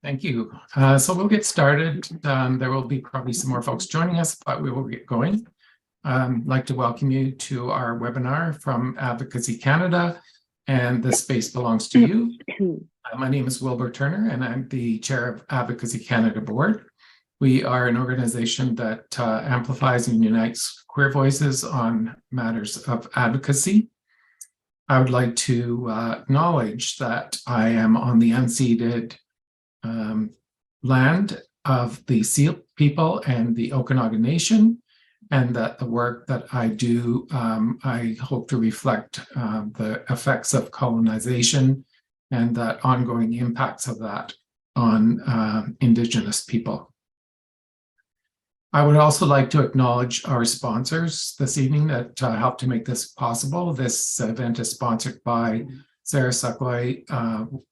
Thank you. So we'll get started. There will be probably some more folks joining us, but we will get going. I'd like to welcome you to our webinar from Advocacy-Canada, and this space belongs to you. My name is Wilbur Turner, and I'm the chair of Advocacy-Canada board. We are an organization that amplifies and unites queer voices on matters of advocacy. I would like to acknowledge that I am on the unceded land of the Seal people and the Okanagan Nation, and that the work that I do, I hope to reflect the effects of colonization and that ongoing impacts of that on Indigenous people. I would also like to acknowledge our sponsors this evening that helped to make this possible. This event is sponsored by Sarah Suckley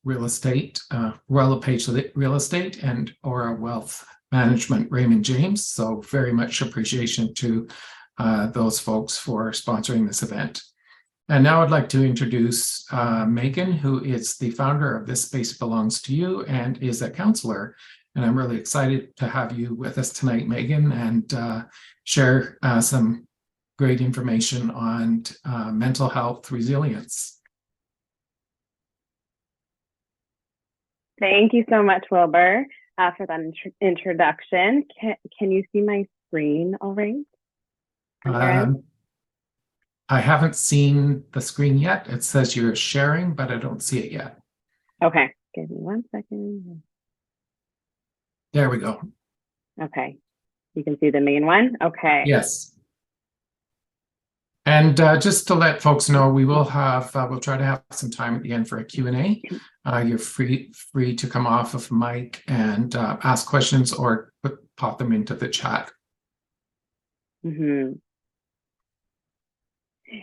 Real Estate, Royal LePage Real Estate, and Aura Wealth Management, Raymond James. So very much appreciation to those folks for sponsoring this event. And now I'd like to introduce Megan, who is the founder of This Space Belongs to You and is a counselor. And I'm really excited to have you with us tonight, Megan, and share some great information on mental health resilience. Thank you so much, Wilbur, for that introduction. Can you see my screen all right? I haven't seen the screen yet. It says you're sharing, but I don't see it yet. Okay, give me 1 second. There we go. Okay, you can see the main one? Okay. Yes. And just to let folks know, we will have, we'll try to have some time at the end for a Q&A. You're free to come off of mic and ask questions or pop them into the chat. Mm-hmm.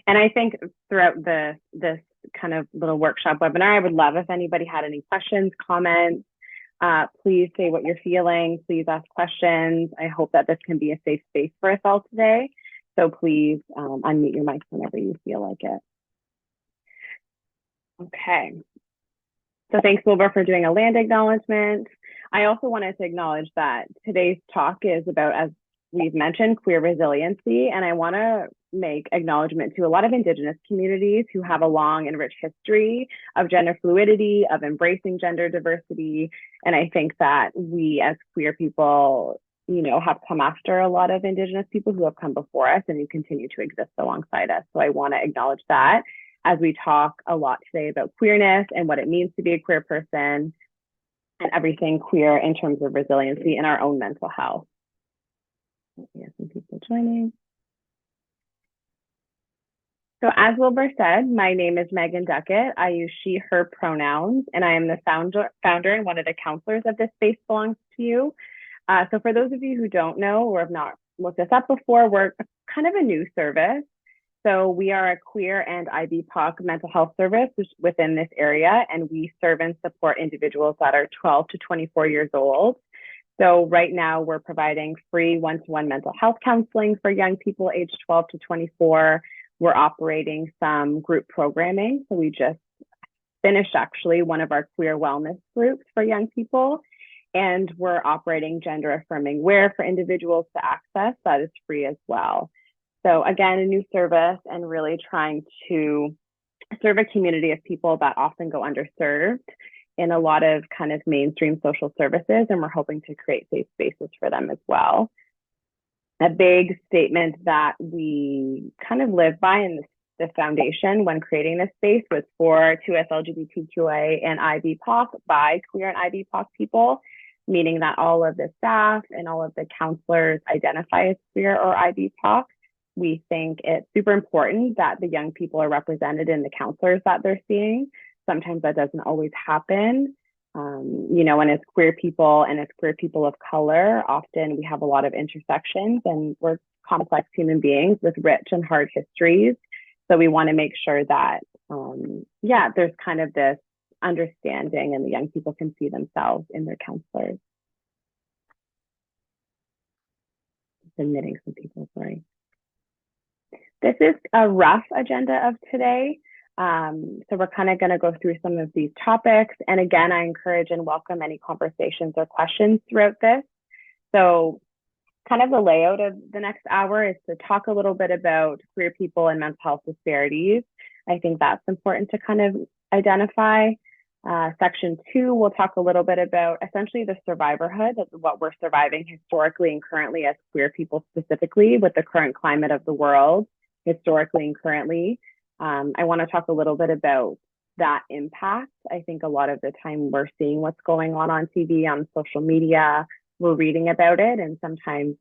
And I think throughout this kind of little workshop webinar, I would love if anybody had any questions, comments. Please say what you're feeling. Please ask questions. I hope that this can be a safe space for us all today. So please unmute your mic whenever you feel like it. Okay. So thanks, Wilbur, for doing a land acknowledgement. I also wanted to acknowledge that today's talk is about, as we've mentioned, queer resiliency. And I want to make acknowledgement to a lot of Indigenous communities who have a long and rich history of gender fluidity, of embracing gender diversity. And I think that we as queer people, you know, have come after a lot of Indigenous people who have come before us and who continue to exist alongside us. So I want to acknowledge that as we talk a lot today about queerness and what it means to be a queer person and everything queer in terms of resiliency in our own mental health. We have some people joining. So as Wilbur said, my name is Megan Duckett. I use she, her pronouns, and I am the founder and one of the counselors of This Space Belongs to You. So for those of you who don't know or have not looked us up before, we're kind of a new service. So we are a queer and IBPOC mental health service within this area, and we serve and support individuals that are 12 to 24 years old. So right now we're providing free one-to-one mental health counseling for young people aged 12 to 24. We're operating some group programming. So we just finished actually one of our queer wellness groups for young people. And we're operating gender affirming wear for individuals to access that is free as well. So again, a new service and really trying to serve a community of people that often go underserved in a lot of kind of mainstream social services. And we're hoping to create safe spaces for them as well. A big statement that we kind of live by in the foundation when creating this space was for 2S LGBTQA and IBPOC by queer and IBPOC people, meaning that all of the staff and all of the counselors identify as queer or IBPOC. We think it's super important that the young people are represented in the counselors that they're seeing. Sometimes that doesn't always happen. You know, and as queer people and as queer people of color, often we have a lot of intersections and we're complex human beings with rich and hard histories. So we want to make sure that, there's kind of this understanding and the young people can see themselves in their counselors. Admitting some people, sorry. This is a rough agenda of today. So we're kind of going to go through some of these topics. And again, I encourage and welcome any conversations or questions throughout this. So kind of the layout of the next hour is to talk a little bit about queer people and mental health disparities. I think that's important to kind of identify. Section 2, we'll talk a little bit about essentially the survivorhood of what we're surviving historically and currently as queer people specifically with the current climate of the world, historically and currently. I want to talk a little bit about that impact. I think a lot of the time we're seeing what's going on TV, on social media, we're reading about it, and sometimes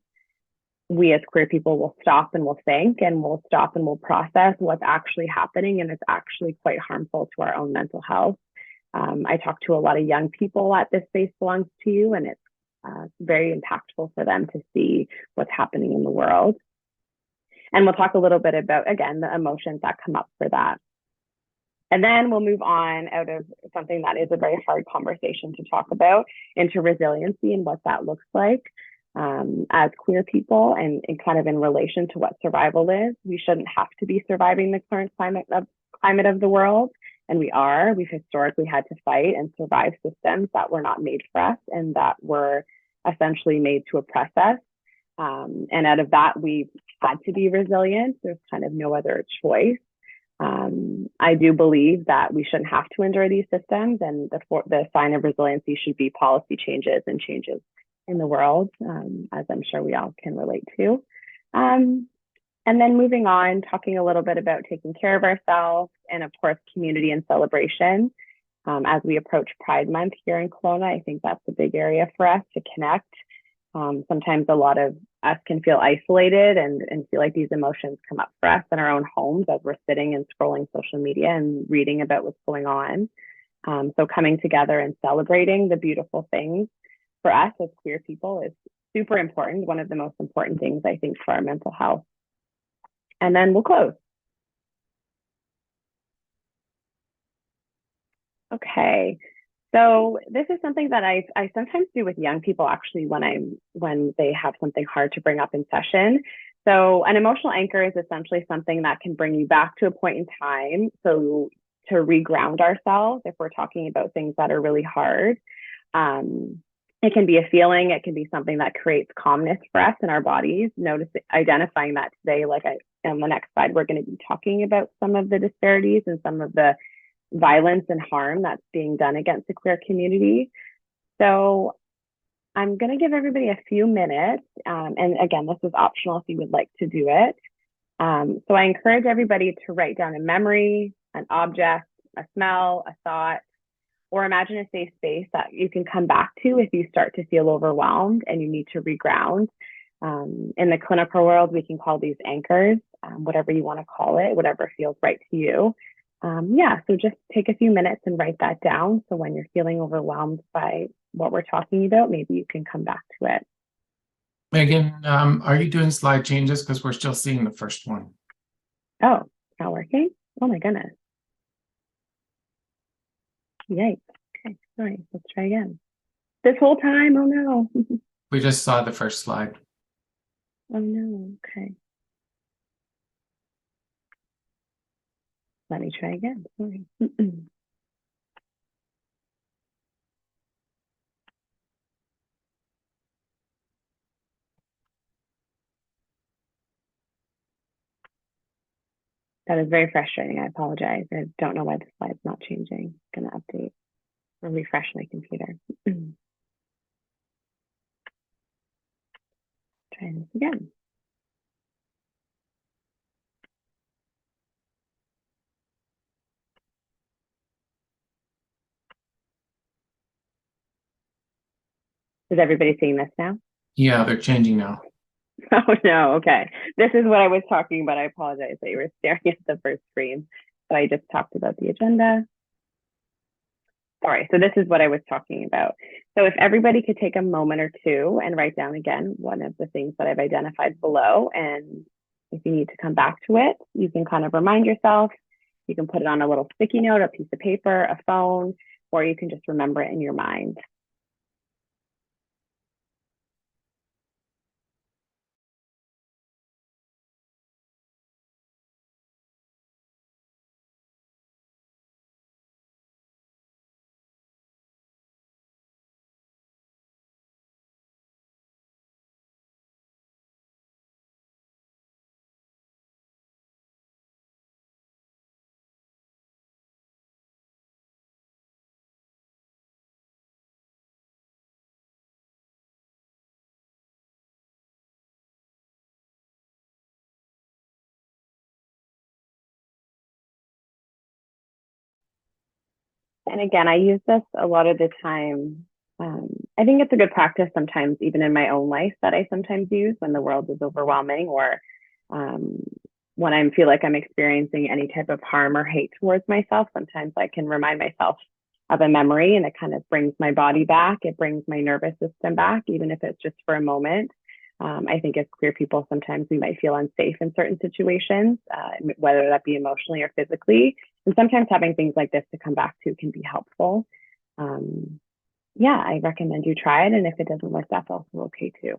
we as queer people will stop and we'll think and we'll stop and we'll process what's actually happening, and it's actually quite harmful to our own mental health. I talk to a lot of young people at This Space Belongs to You, and it's very impactful for them to see what's happening in the world. And we'll talk a little bit about, again, the emotions that come up for that. And then we'll move on out of something that is a very hard conversation to talk about into resiliency and what that looks like as queer people, and kind of in relation to what survival is. We shouldn't have to be surviving the current climate of the world. And we've historically had to fight and survive systems that were not made for us and that were essentially made to oppress us. And out of that, we've had to be resilient. There's kind of no other choice. I do believe that we shouldn't have to endure these systems, and the sign of resiliency should be policy changes and changes in the world, as I'm sure we all can relate to. And then moving on, talking a little bit about taking care of ourselves, and of course, community and celebration. As we approach Pride Month here in Kelowna, I think that's a big area for us to connect. Sometimes a lot of us can feel isolated and feel like these emotions come up for us in our own homes as we're sitting and scrolling social media and reading about what's going on. So coming together and celebrating the beautiful things for us as queer people is super important. One of the most important things, I think, for our mental health. And then we'll close. Okay. So this is something that I sometimes do with young people, actually, when they have something hard to bring up in session. So an emotional anchor is essentially something that can bring you back to a point in time. So to reground ourselves, if we're talking about things that are really hard, it can be a feeling. It can be something that creates calmness for us in our bodies. Identifying that today, like on the next slide, we're going to be talking about some of the disparities and some of the violence and harm that's being done against the queer community. So I'm going to give everybody a few minutes. And again, this is optional if you would like to do it. So I encourage everybody to write down a memory, an object, a smell, a thought, or imagine a safe space that you can come back to if you start to feel overwhelmed and you need to reground. In the clinical world, we can call these anchors, whatever you want to call it, whatever feels right to you. So just take a few minutes and write that down. So when you're feeling overwhelmed by what we're talking about, maybe you can come back to it. Megan, are you doing slide changes? Because we're still seeing the first one. Oh, it's not working? Oh my goodness. Yikes. Okay, sorry, let's try again. This whole time, oh no. We just saw the first slide. Oh no, okay. Let me try again, sorry. That is very frustrating. I apologize. I don't know why the slide's not changing. I'm gonna update or refresh my computer. Try this again. Is everybody seeing this now? Yeah, they're changing now. Oh no, okay. This is what I was talking about. I apologize that you were staring at the first screen, but I just talked about the agenda. All right, so this is what I was talking about. So if everybody could take a moment or two and write down again one of the things that I've identified below, and if you need to come back to it, you can kind of remind yourself. You can put it on a little sticky note, a piece of paper, a phone, or you can just remember it in your mind. And again, I use this a lot of the time. I think it's a good practice sometimes, even in my own life, that I sometimes use when the world is overwhelming, or when I feel like I'm experiencing any type of harm or hate towards myself. Sometimes I can remind myself of a memory, and it kind of brings my body back. It brings my nervous system back, even if it's just for a moment. I think as queer people, sometimes we might feel unsafe in certain situations, whether that be emotionally or physically. And sometimes having things like this to come back to can be helpful. Yeah, I recommend you try it. And if it doesn't work, that's also okay too.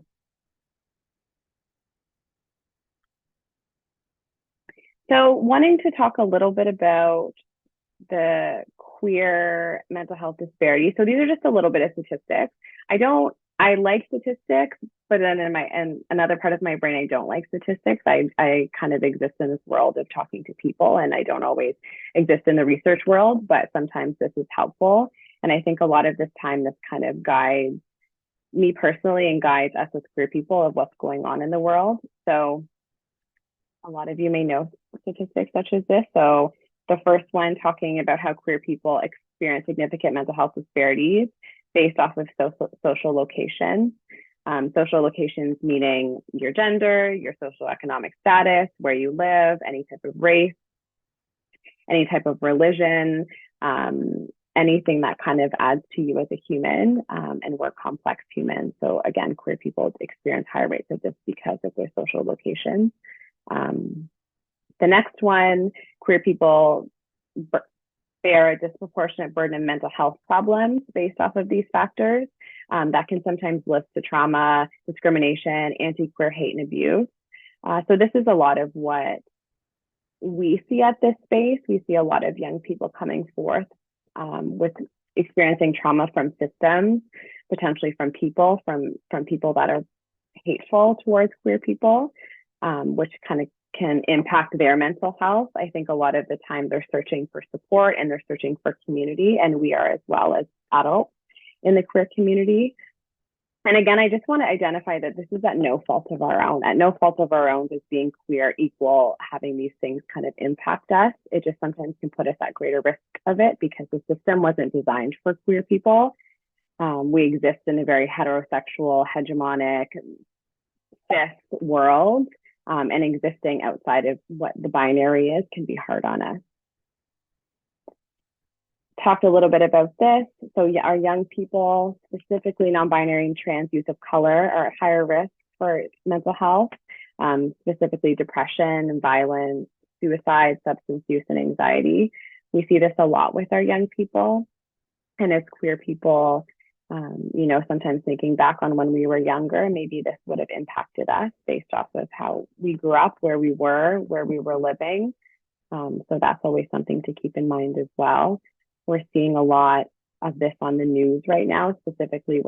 So wanting to talk a little bit about the queer mental health disparity. So these are just a little bit of statistics. I like statistics, but then in another part of my brain, I don't like statistics. I kind of exist in this world of talking to people, and I don't always exist in the research world, but sometimes this is helpful. And I think a lot of this time, this kind of guides me personally and guides us as queer people of what's going on in the world. So a lot of you may know statistics such as this. So the first one talking about how queer people experience significant mental health disparities based off of social location. Social locations meaning your gender, your socioeconomic status, where you live, any type of race, any type of religion, anything that kind of adds to you as a human. And we're complex humans. So again, queer people experience higher rates of this because of their social location. The next one, queer people bear a disproportionate burden of mental health problems based off of these factors. That can sometimes lead to trauma, discrimination, anti-queer hate and abuse. So this is a lot of what we see at this space. We see a lot of young people coming forth with experiencing trauma from systems, potentially from people that are hateful towards queer people, which kind of can impact their mental health. I think a lot of the time they're searching for support and they're searching for community, and we are as well as adults in the queer community. And again, I just want to identify that this is at no fault of our own. At no fault of our own does being queer equal having these things kind of impact us. It just sometimes can put us at greater risk of it because the system wasn't designed for queer people. We exist in a very heterosexual, hegemonic, cis world, and existing outside of what the binary is can be hard on us. Talked a little bit about this. So our young people, specifically non-binary and trans youth of color, are at higher risk for mental health, specifically depression and violence, suicide, substance use, and anxiety. We see this a lot with our young people. And as queer people, sometimes thinking back on when we were younger, maybe this would have impacted us based off of how we grew up, where we were living. So that's always something to keep in mind as well. We're seeing a lot of this on the news right now, specifically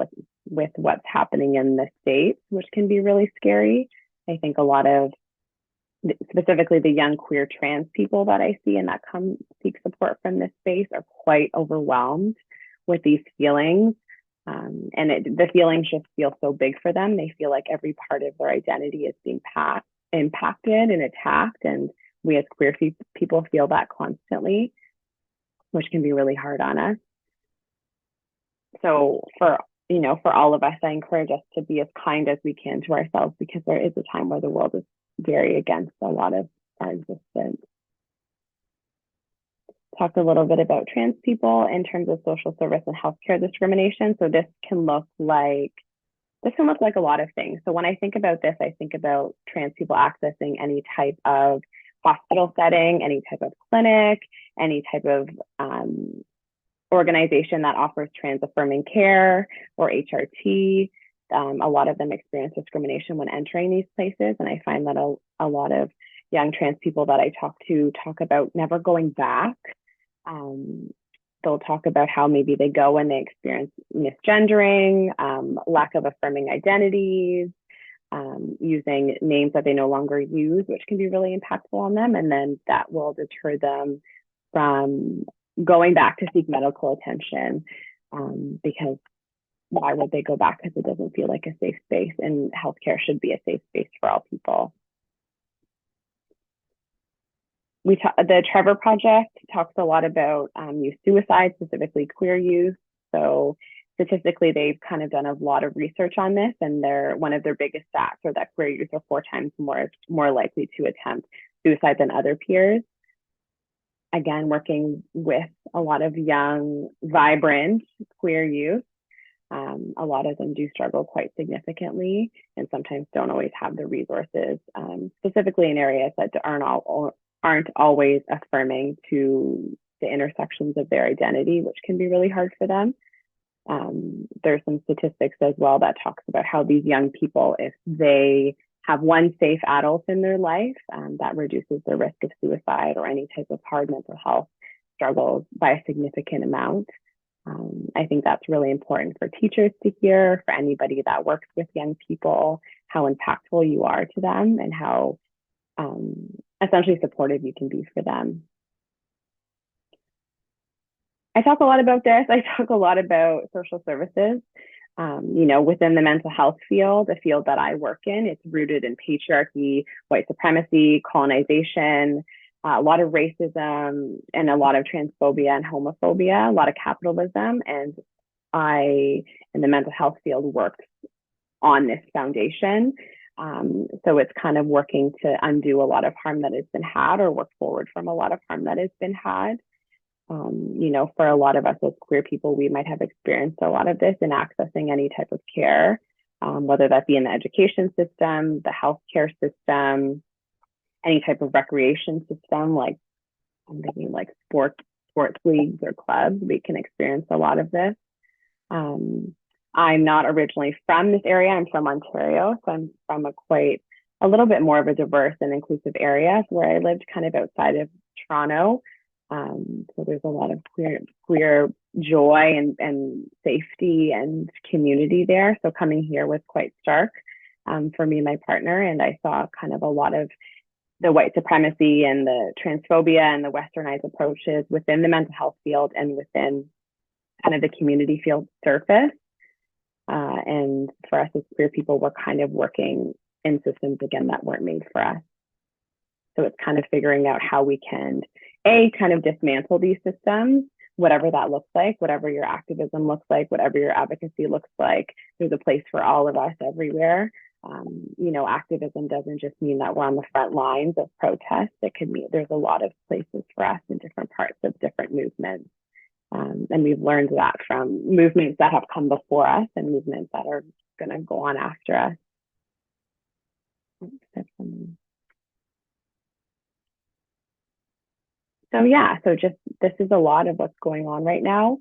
with what's happening in the States, which can be really scary. I think a lot of, specifically the young queer trans people that I see and that come seek support from this space are quite overwhelmed with these feelings. The feelings just feel so big for them. They feel like every part of their identity is being impacted and attacked. And we as queer people feel that constantly, which can be really hard on us. So for all of us, I encourage us to be as kind as we can to ourselves, because there is a time where the world is very against a lot of our existence. Talked a little bit about trans people in terms of social service and healthcare discrimination. So this can look like a lot of things. So when I think about this, I think about trans people accessing any type of hospital setting, any type of clinic, any type of organization that offers trans affirming care or HRT. A lot of them experience discrimination when entering these places. And I find that a lot of young trans people that I talk to talk about never going back. They'll talk about how maybe they go and they experience misgendering, lack of affirming identities, using names that they no longer use, which can be really impactful on them. And then that will deter them from going back to seek medical attention, because why would they go back? Because it doesn't feel like a safe space, and healthcare should be a safe space for all people. The Trevor Project talks a lot about youth suicide, specifically queer youth. So statistically, they've kind of done a lot of research on this, and one of their biggest stats are that queer youth are 4 times more likely to attempt suicide than other peers. Again, working with a lot of young, vibrant queer youth. A lot of them do struggle quite significantly and sometimes don't always have the resources, specifically in areas that aren't always affirming to the intersections of their identity, which can be really hard for them. There's some statistics as well that talks about how these young people, if they have one safe adult in their life, that reduces the risk of suicide or any type of hard mental health struggles by a significant amount. I think that's really important for teachers to hear, for anybody that works with young people, how impactful you are to them and how essentially supportive you can be for them. I talk a lot about this. I talk a lot about social services. Within the mental health field, a field that I work in, it's rooted in patriarchy, white supremacy, colonization, a lot of racism, and a lot of transphobia and homophobia, a lot of capitalism. And I, in the mental health field, worked on this foundation. So it's kind of working to undo a lot of harm that has been had or work forward from a lot of harm that has been had. For a lot of us as queer people, we might have experienced a lot of this in accessing any type of care, whether that be in the education system, the healthcare system, any type of recreation system, like I'm thinking like sports leagues or clubs. We can experience a lot of this. I'm not originally from this area. I'm from Ontario, so I'm from a little bit more of a diverse and inclusive area where I lived kind of outside of Toronto. So there's a lot of queer joy and safety and community there. So coming here was quite stark for me and my partner. And I saw kind of a lot of the white supremacy and the transphobia and the westernized approaches within the mental health field and within kind of the community field surface. And for us as queer people, we're kind of working in systems, again, that weren't made for us. So it's kind of figuring out how we can, kind of dismantle these systems, whatever that looks like, whatever your activism looks like, whatever your advocacy looks like. There's a place for all of us everywhere. Activism doesn't just mean that we're on the front lines of protests. It could mean there's a lot of places for us in different parts of different movements. And we've learned that from movements that have come before us and movements that are going to go on after us. So just this is a lot of what's going on right now.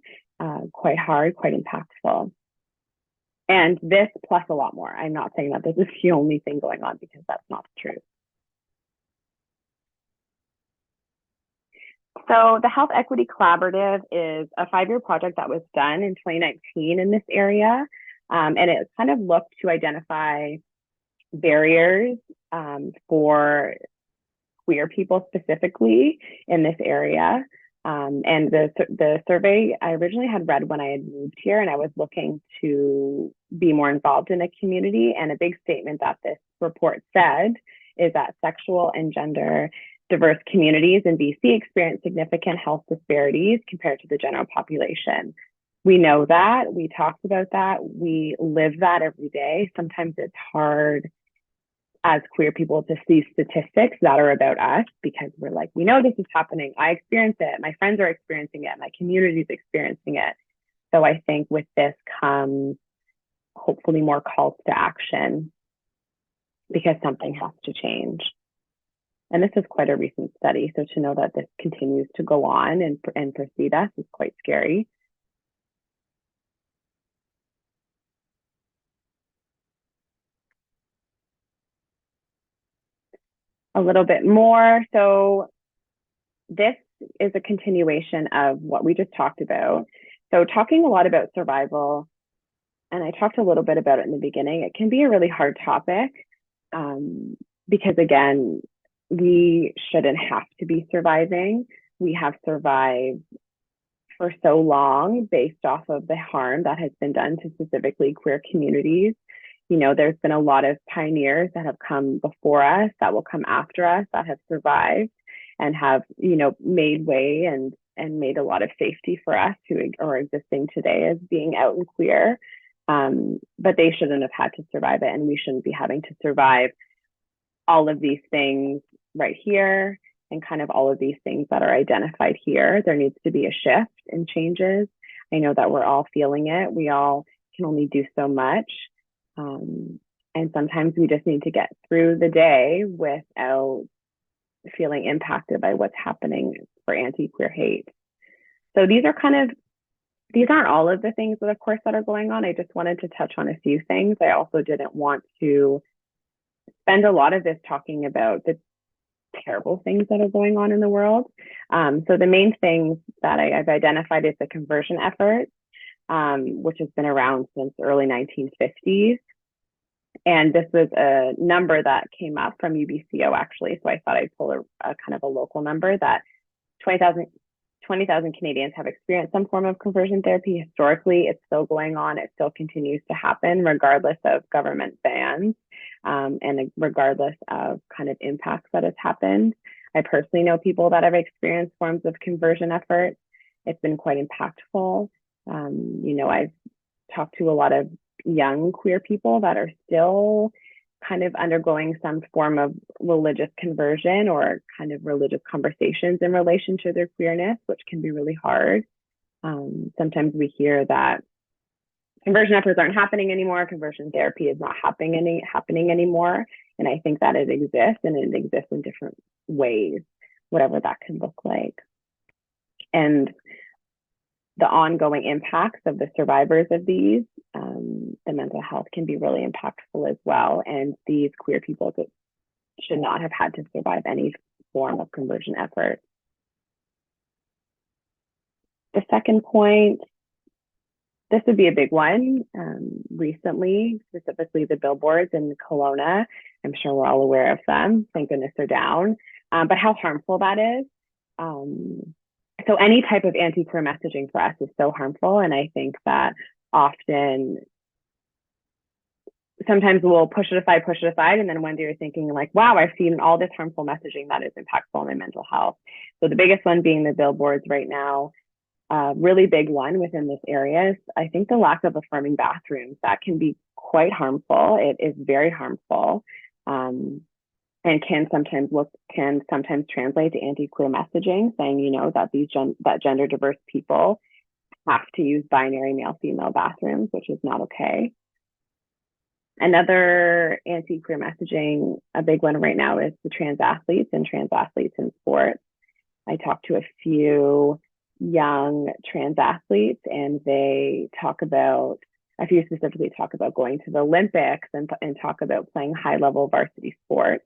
Quite hard, quite impactful. And this plus a lot more. I'm not saying that this is the only thing going on because that's not the truth. So the Health Equity Collaborative is a 5-year project that was done in 2019 in this area. And it kind of looked to identify barriers for queer people specifically in this area. And the survey I originally had read when I had moved here, and I was looking to be more involved in a community. And a big statement that this report said is that sexual and gender diverse communities in BC experience significant health disparities compared to the general population. We know that, we talked about that, we live that every day. Sometimes it's hard as queer people to see statistics that are about us because we're like, we know this is happening. I experience it. My friends are experiencing it. My community is experiencing it. So I think with this comes hopefully more calls to action because something has to change. And this is quite a recent study. So to know that this continues to go on and precede us is quite scary. A little bit more. So this is a continuation of what we just talked about. So talking a lot about survival, and I talked a little bit about it in the beginning, it can be a really hard topic because again, we shouldn't have to be surviving. We have survived for so long based off of the harm that has been done to specifically queer communities. There's been a lot of pioneers that have come before us, that will come after us, that have survived. and have, made way and made a lot of safety for us who are existing today as being out and queer. But they shouldn't have had to survive it, and we shouldn't be having to survive all of these things right here and kind of all of these things that are identified here. There needs to be a shift and changes. I know that we're all feeling it. We all can only do so much. And sometimes we just need to get through the day without feeling impacted by what's happening for anti-queer hate. So these aren't all of the things that, of course, that are going on. I just wanted to touch on a few things. I also didn't want to spend a lot of this talking about the terrible things that are going on in the world. So the main things that I've identified is the conversion effort, which has been around since the early 1950s. And this was a number that came up from UBCO, actually. So I thought I'd pull a kind of a local number that 20,000 Canadians have experienced some form of conversion therapy. Historically, it's still going on. It still continues to happen regardless of government bans, and regardless of kind of impacts that has happened. I personally know people that have experienced forms of conversion efforts. It's been quite impactful. I've talked to a lot of young queer people that are still kind of undergoing some form of religious conversion or kind of religious conversations in relation to their queerness, which can be really hard. Sometimes we hear that conversion efforts aren't happening anymore, conversion therapy is not happening anymore. And I think that it exists, and it exists in different ways, whatever that can look like. And the ongoing impacts of the survivors of these, the mental health can be really impactful as well. And these queer people should not have had to survive any form of conversion effort. The second point, this would be a big one. Recently, specifically the billboards in Kelowna. I'm sure we're all aware of them. Thank goodness they're down. But how harmful that is. So any type of anti-queer messaging for us is so harmful. And I think that often, sometimes we'll push it aside. And then one day you're thinking like, wow, I've seen all this harmful messaging that is impactful on my mental health. So the biggest one being the billboards right now. Really big one within this area is, I think, the lack of affirming bathrooms. That can be quite harmful. It is very harmful. And can sometimes translate to anti-queer messaging, saying, that gender diverse people have to use binary male-female bathrooms, which is not okay. Another anti-queer messaging, a big one right now, is the trans athletes in sports. I talked to a few young trans athletes, and a few specifically talk about going to the Olympics and talk about playing high-level varsity sports,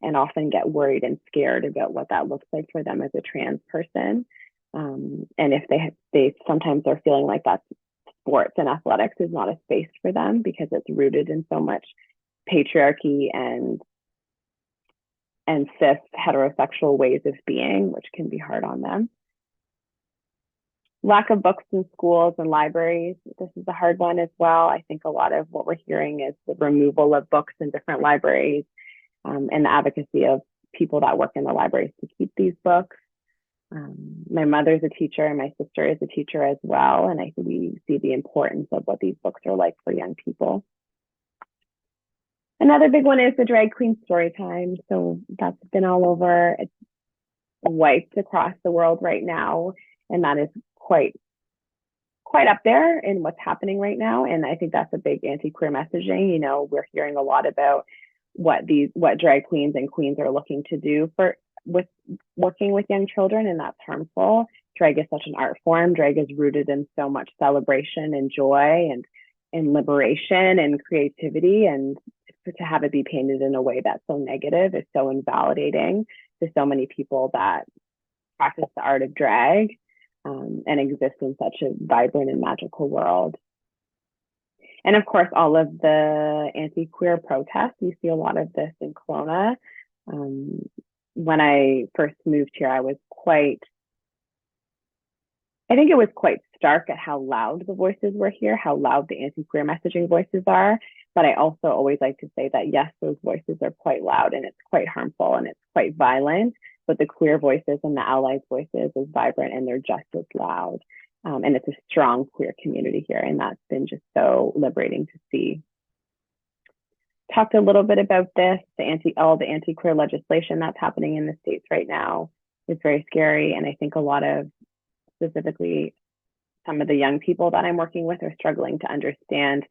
and often get worried and scared about what that looks like for them as a trans person. And if they sometimes are feeling like that sports and athletics is not a space for them because it's rooted in so much patriarchy and cis heterosexual ways of being, which can be hard on them. Lack of books in schools and libraries. This is a hard one as well. I think a lot of what we're hearing is the removal of books in different libraries, and the advocacy of people that work in the libraries to keep these books. My mother's a teacher and my sister is a teacher as well. And I think we see the importance of what these books are like for young people. Another big one is the drag queen story time. So that's been all over. It's wiped across the world right now. And that is quite up there in what's happening right now. And I think that's a big anti-queer messaging. We're hearing a lot about what drag queens and queens are looking to do with working with young children, and that's harmful. Drag is such an art form. Drag is rooted in so much celebration and joy and liberation and creativity, and to have it be painted in a way that's so negative is so invalidating to so many people that practice the art of drag, and exist in such a vibrant and magical world. And of course, all of the anti-queer protests, you see a lot of this in Kelowna. When I first moved here, I think it was quite stark at how loud the voices were here, how loud the anti-queer messaging voices are. But I also always like to say that, yes, those voices are quite loud and it's quite harmful and it's quite violent, but the queer voices and the allies voices is vibrant, and they're just as loud. And it's a strong queer community here, and that's been just so liberating to see. Talked a little bit about this, all the anti-queer legislation that's happening in the States right now is very scary. And I think a lot of, specifically, some of the young people that I'm working with are struggling to understand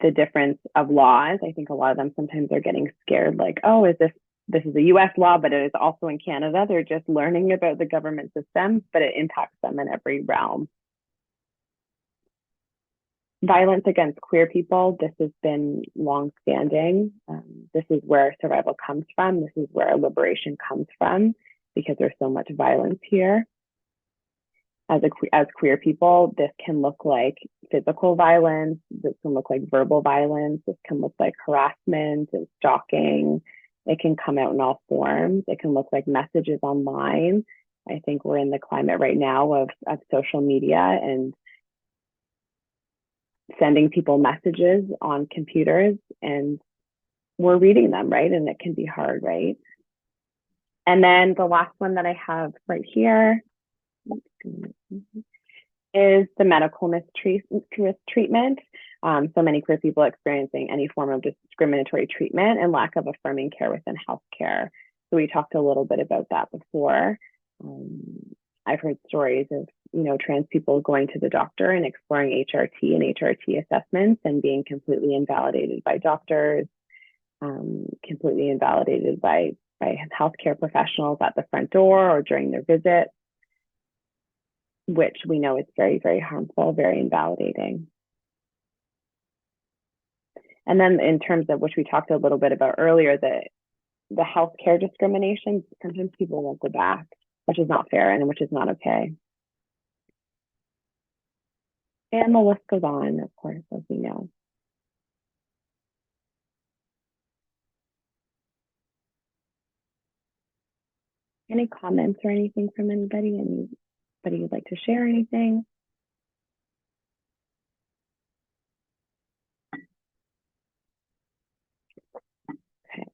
the difference of laws. I think a lot of them sometimes are getting scared, like, oh, this is a US law, but it is also in Canada. They're just learning about the government system, but it impacts them in every realm. Violence against queer people, this has been long-standing. This is where survival comes from. This is where liberation comes from, because there's so much violence here. As queer people, this can look like physical violence. This can look like verbal violence. This can look like harassment and stalking. It can come out in all forms. It can look like messages online. I think we're in the climate right now of social media and sending people messages on computers, and we're reading them, right? And it can be hard, right? And then the last one that I have right here is the medical mistreatment. So many queer people experiencing any form of discriminatory treatment and lack of affirming care within healthcare. So we talked a little bit about that before. I've heard stories of, trans people going to the doctor and exploring HRT and HRT assessments and being completely invalidated by doctors, completely invalidated by healthcare professionals at the front door or during their visit, which we know is very, very harmful, very invalidating. And then in terms of, which we talked a little bit about earlier, the healthcare discrimination, sometimes people won't go back, which is not fair and which is not okay. And the list goes on, of course, as we know. Any comments or anything from anybody? Anybody would like to share anything? Okay.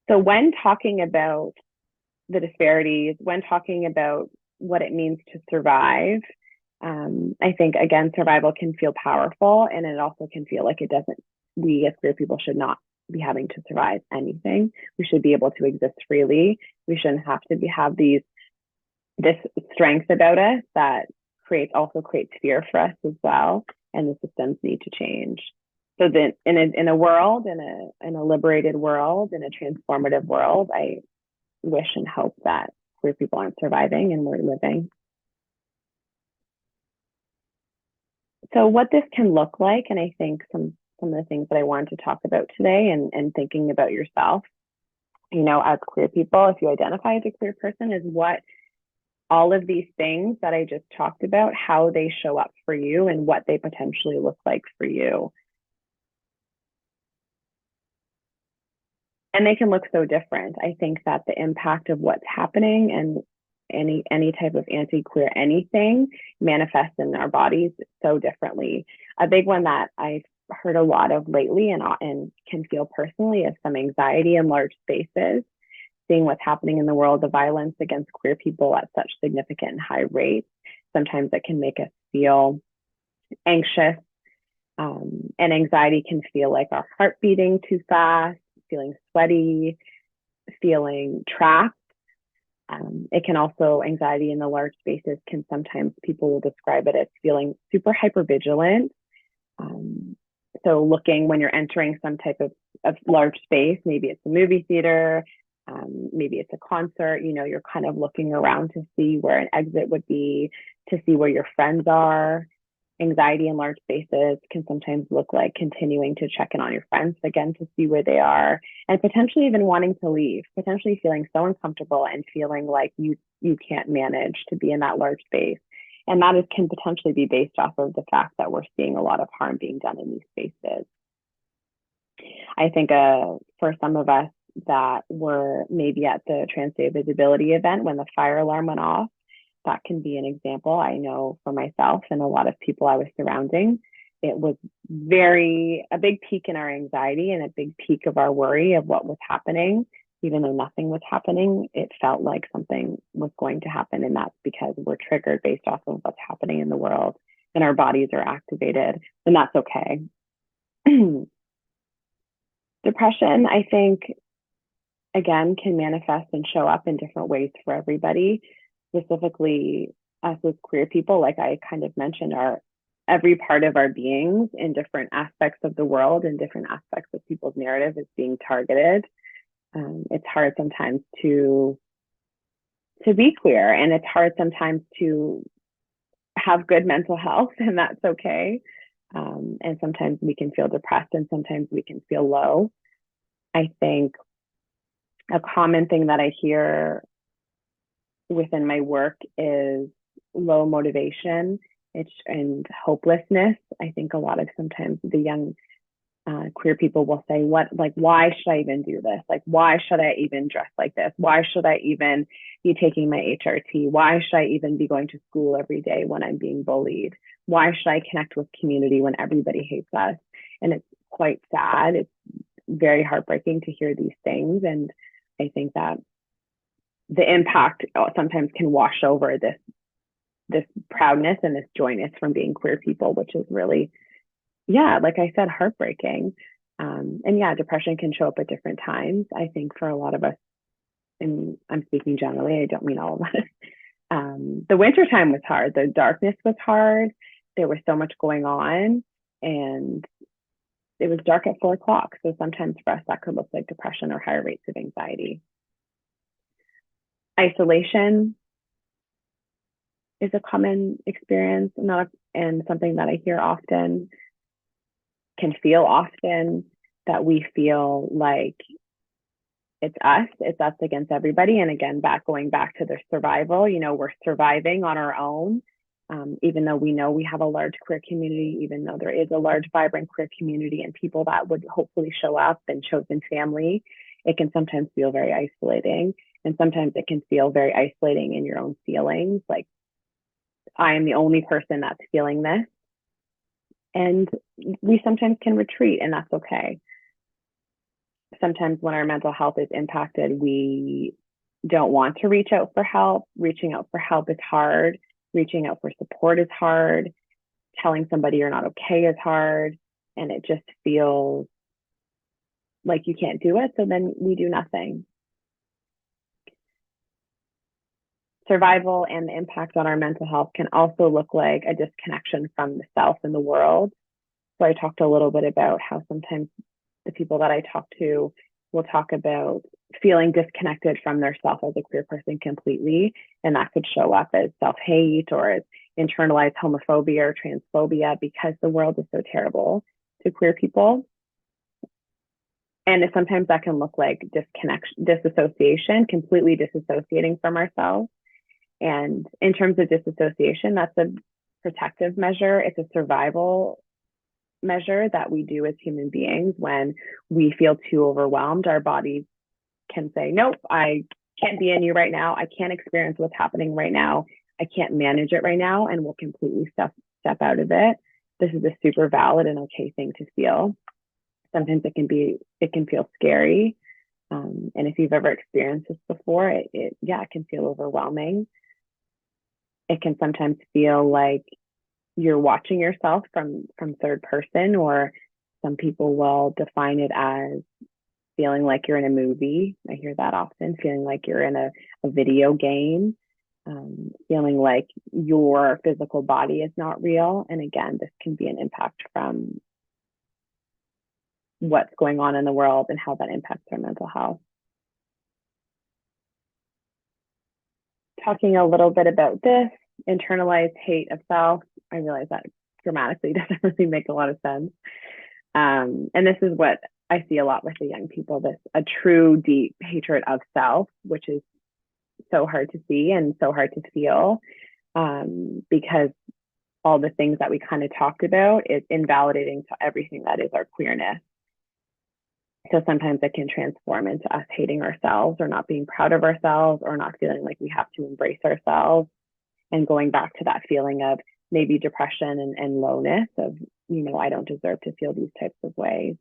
So when talking about the disparities, when talking about what it means to survive, I think, again, survival can feel powerful, and it also can feel like we as queer people should not be having to survive anything. We should be able to exist freely. We shouldn't have to have this strength about us that also creates fear for us as well, and the systems need to change. So that in a world, in a liberated world, in a transformative world, I wish and hope that queer people aren't surviving and we're living. So what this can look like, and I think some of the things that I wanted to talk about today, and thinking about yourself, as queer people, if you identify as a queer person, is what all of these things that I just talked about, how they show up for you and what they potentially look like for you. And they can look so different. I think that the impact of what's happening and any type of anti-queer anything manifests in our bodies so differently. A big one that I've heard a lot of lately and can feel personally is some anxiety in large spaces, seeing what's happening in the world, the violence against queer people at such significant and high rates. Sometimes it can make us feel anxious, and anxiety can feel like our heart beating too fast, feeling sweaty, feeling trapped. It can also, anxiety in the large spaces can sometimes, people will describe it as feeling super hypervigilant. So looking when you're entering some type of large space, maybe it's a movie theater, maybe it's a concert, you're kind of looking around to see where an exit would be, to see where your friends are. Anxiety in large spaces can sometimes look like continuing to check in on your friends again to see where they are, and potentially even wanting to leave, potentially feeling so uncomfortable and feeling like you can't manage to be in that large space. And that can potentially be based off of the fact that we're seeing a lot of harm being done in these spaces. I think for some of us that were maybe at the Trans Day Visibility event when the fire alarm went off, that can be an example. I know for myself and a lot of people I was surrounding, it was a big peak in our anxiety and a big peak of our worry of what was happening. Even though nothing was happening, it felt like something was going to happen. And that's because we're triggered based off of what's happening in the world and our bodies are activated, and that's okay. Depression, I think, again, can manifest and show up in different ways for everybody. Specifically, us as queer people, like I kind of mentioned, are every part of our beings in different aspects of the world and different aspects of people's narrative is being targeted. It's hard sometimes to be queer, and it's hard sometimes to have good mental health, and that's okay. And sometimes we can feel depressed and sometimes we can feel low. I think a common thing that I hear within my work is low motivation and hopelessness. I think a lot of sometimes the young queer people will say, why should I even do this? Like, why should I even dress like this? Why should I even be taking my HRT? Why should I even be going to school every day when I'm being bullied? Why should I connect with community when everybody hates us? And it's quite sad. It's very heartbreaking to hear these things. And I think that the impact sometimes can wash over this proudness and this joyness from being queer people, which is really, like I said, heartbreaking. And depression can show up at different times. I think for a lot of us, and I'm speaking generally, I don't mean all of us, the wintertime was hard. The darkness was hard. There was so much going on, and it was dark at 4:00. So sometimes for us, that could look like depression or higher rates of anxiety. Isolation is a common experience, and something that I hear often, can feel often, that we feel like it's us against everybody. And again, going back to the survival, we're surviving on our own. Even though we know we have a large queer community, even though there is a large, vibrant queer community and people that would hopefully show up and chosen family, it can sometimes feel very isolating. And sometimes it can feel very isolating in your own feelings. Like, I am the only person that's feeling this. And we sometimes can retreat, and that's okay. Sometimes when our mental health is impacted, we don't want to reach out for help. Reaching out for help is hard. Reaching out for support is hard. Telling somebody you're not okay is hard. And it just feels like you can't do it. So then we do nothing. Survival and the impact on our mental health can also look like a disconnection from the self and the world. So I talked a little bit about how sometimes the people that I talk to will talk about feeling disconnected from their self as a queer person completely. And that could show up as self-hate or as internalized homophobia or transphobia, because the world is so terrible to queer people. And sometimes that can look like disassociation, completely disassociating from ourselves. And in terms of disassociation, that's a protective measure. It's a survival measure that we do as human beings. When we feel too overwhelmed, our bodies can say, nope, I can't be in you right now. I can't experience what's happening right now. I can't manage it right now. And we'll completely step out of it. This is a super valid and okay thing to feel. Sometimes it can feel scary. And if you've ever experienced this before, it can feel overwhelming. It can sometimes feel like you're watching yourself from third person, or some people will define it as feeling like you're in a movie. I hear that often, feeling like you're in a video game, feeling like your physical body is not real. And again, this can be an impact from what's going on in the world and how that impacts our mental health. Talking a little bit about this, internalized hate of self. I realize that grammatically doesn't really make a lot of sense. And this is what I see a lot with the young people, a true deep hatred of self, which is so hard to see and so hard to feel, because all the things that we kind of talked about is invalidating to everything that is our queerness. So sometimes it can transform into us hating ourselves, or not being proud of ourselves, or not feeling like we have to embrace ourselves, and going back to that feeling of maybe depression and lowness of, I don't deserve to feel these types of ways.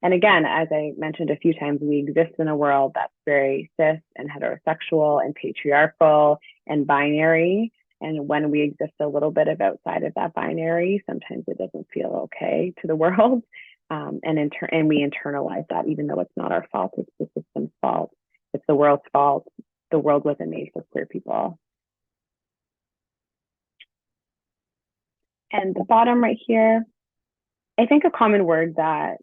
And again, as I mentioned a few times, we exist in a world that's very cis and heterosexual and patriarchal and binary. And when we exist a little bit of outside of that binary, sometimes it doesn't feel okay to the world. And we internalize that, even though it's not our fault, it's the system's fault, it's the world's fault. The world wasn't made for queer people. And the bottom right here, I think a common word that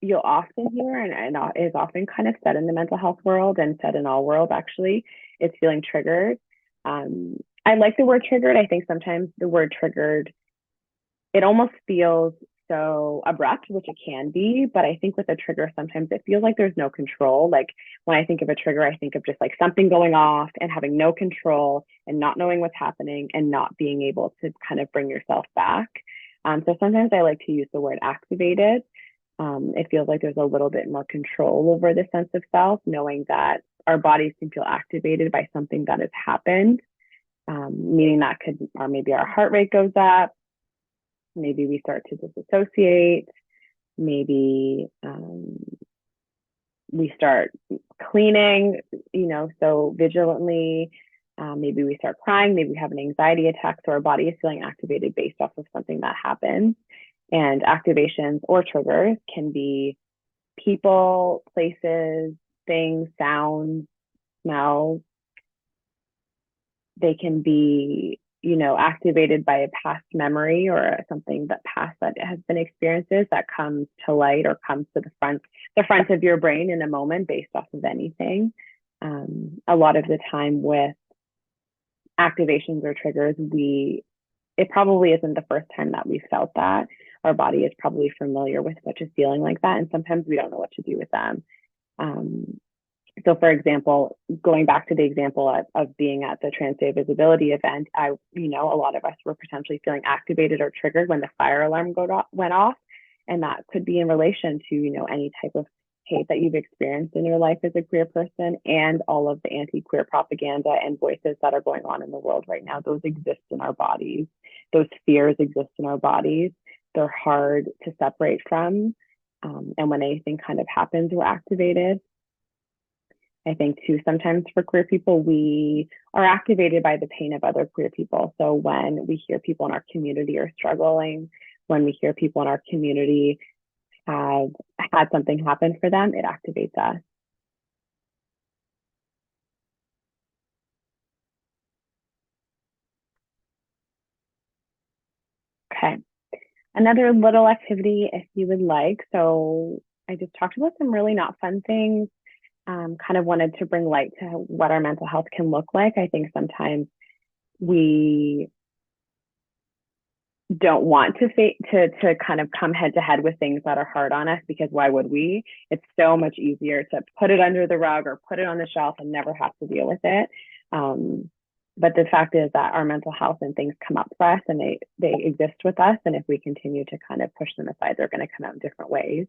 you'll often hear and is often kind of said in the mental health world and said in all world actually is feeling triggered. I like the word triggered. I think sometimes the word triggered, it almost feels so abrupt, which it can be, but I think with a trigger, sometimes it feels like there's no control. Like when I think of a trigger, I think of just like something going off and having no control and not knowing what's happening and not being able to kind of bring yourself back. So sometimes I like to use the word activated. It feels like there's a little bit more control over the sense of self, knowing that our bodies can feel activated by something that has happened, meaning that could, or maybe our heart rate goes up, maybe we start to disassociate, maybe we start cleaning, so vigilantly, maybe we start crying, maybe we have an anxiety attack, so our body is feeling activated based off of something that happened. And activations or triggers can be people, places, things, sounds, smells. They can be, activated by a past memory or something that has been experiences that comes to light or comes to the front of your brain in a moment based off of anything. A lot of the time with activations or triggers, it probably isn't the first time that we've felt that. Our body is probably familiar with such a feeling like that, and sometimes we don't know what to do with them. So for example, going back to the example of being at the Trans Day Visibility event, a lot of us were potentially feeling activated or triggered when the fire alarm went off. And that could be in relation to, any type of hate that you've experienced in your life as a queer person and all of the anti-queer propaganda and voices that are going on in the world right now. Those exist in our bodies. Those fears exist in our bodies. They're hard to separate from. And when anything kind of happens, we're activated. I think too, sometimes for queer people, we are activated by the pain of other queer people. So when we hear people in our community are struggling, when we hear people in our community have had something happen for them, it activates us. Okay. Another little activity if you would like. So I just talked about some really not fun things. Kind of wanted to bring light to what our mental health can look like. I think sometimes we don't want to kind of come head to head with things that are hard on us, because why would we? It's so much easier to put it under the rug or put it on the shelf and never have to deal with it. But the fact is that our mental health and things come up for us and they exist with us. And if we continue to kind of push them aside, they're going to come out in different ways.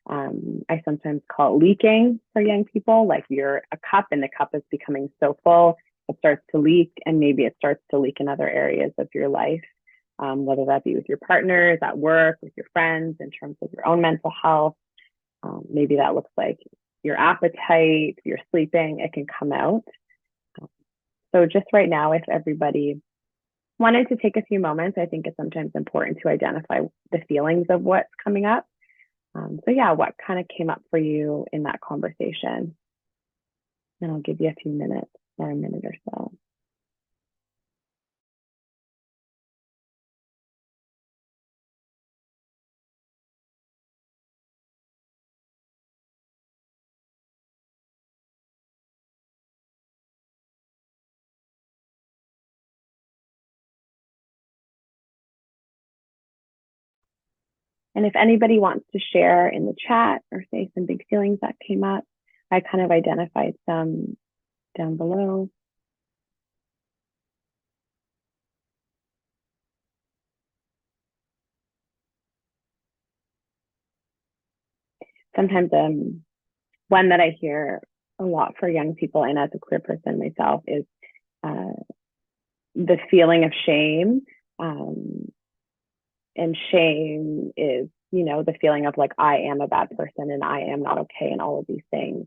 I sometimes call it leaking for young people, like you're a cup and the cup is becoming so full, it starts to leak, and maybe it starts to leak in other areas of your life, whether that be with your partners, at work, with your friends, in terms of your own mental health. Maybe that looks like your appetite, your sleeping, it can come out. So just right now, if everybody wanted to take a few moments, I think it's sometimes important to identify the feelings of what's coming up. So yeah, what kind of came up for you in that conversation? And I'll give you a few minutes or a minute or so. And if anybody wants to share in the chat or say some big feelings that came up, I kind of identified some down below. Sometimes one that I hear a lot for young people, and as a queer person myself, is the feeling of shame. And shame is, the feeling of like, I am a bad person and I am not okay and all of these things.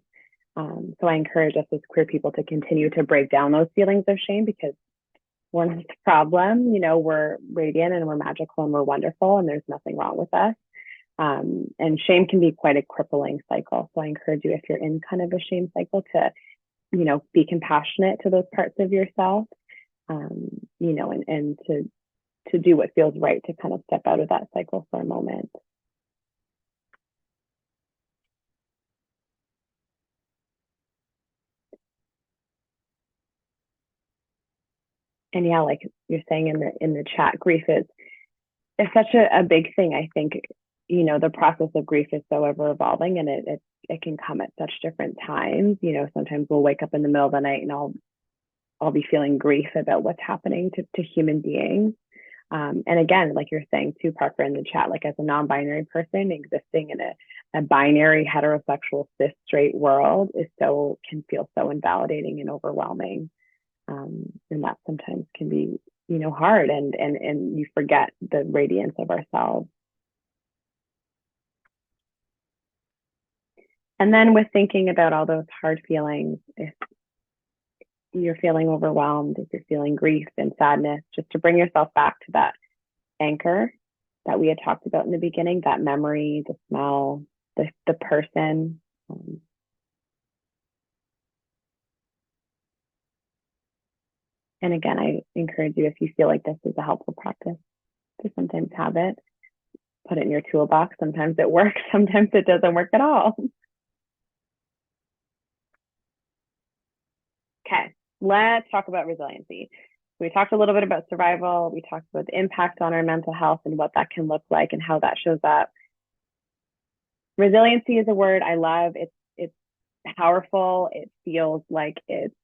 So I encourage us as queer people to continue to break down those feelings of shame, because we're not the problem. We're radiant and we're magical and we're wonderful and there's nothing wrong with us. And shame can be quite a crippling cycle. So I encourage you, if you're in kind of a shame cycle, to, be compassionate to those parts of yourself, and to do what feels right, to kind of step out of that cycle for a moment. And yeah, like you're saying in the chat, grief is such a big thing. I think, the process of grief is so ever evolving, and it can come at such different times. Sometimes we'll wake up in the middle of the night and I'll be feeling grief about what's happening to human beings. And again, like you're saying too, Parker, in the chat, like as a non-binary person existing in a binary heterosexual cis straight world can feel so invalidating and overwhelming. And that sometimes can be, hard, and you forget the radiance of ourselves. And then with thinking about all those hard feelings, if you're feeling overwhelmed, if you're feeling grief and sadness, just to bring yourself back to that anchor that we had talked about in the beginning, that memory, the smell, the person. And again, I encourage you, if you feel like this is a helpful practice, to sometimes have it, put it in your toolbox. Sometimes it works, sometimes it doesn't work at all. Okay, let's talk about resiliency. We talked a little bit about survival. We talked about the impact on our mental health and what that can look like and how that shows up. Resiliency is a word I love. It's powerful. It feels like it's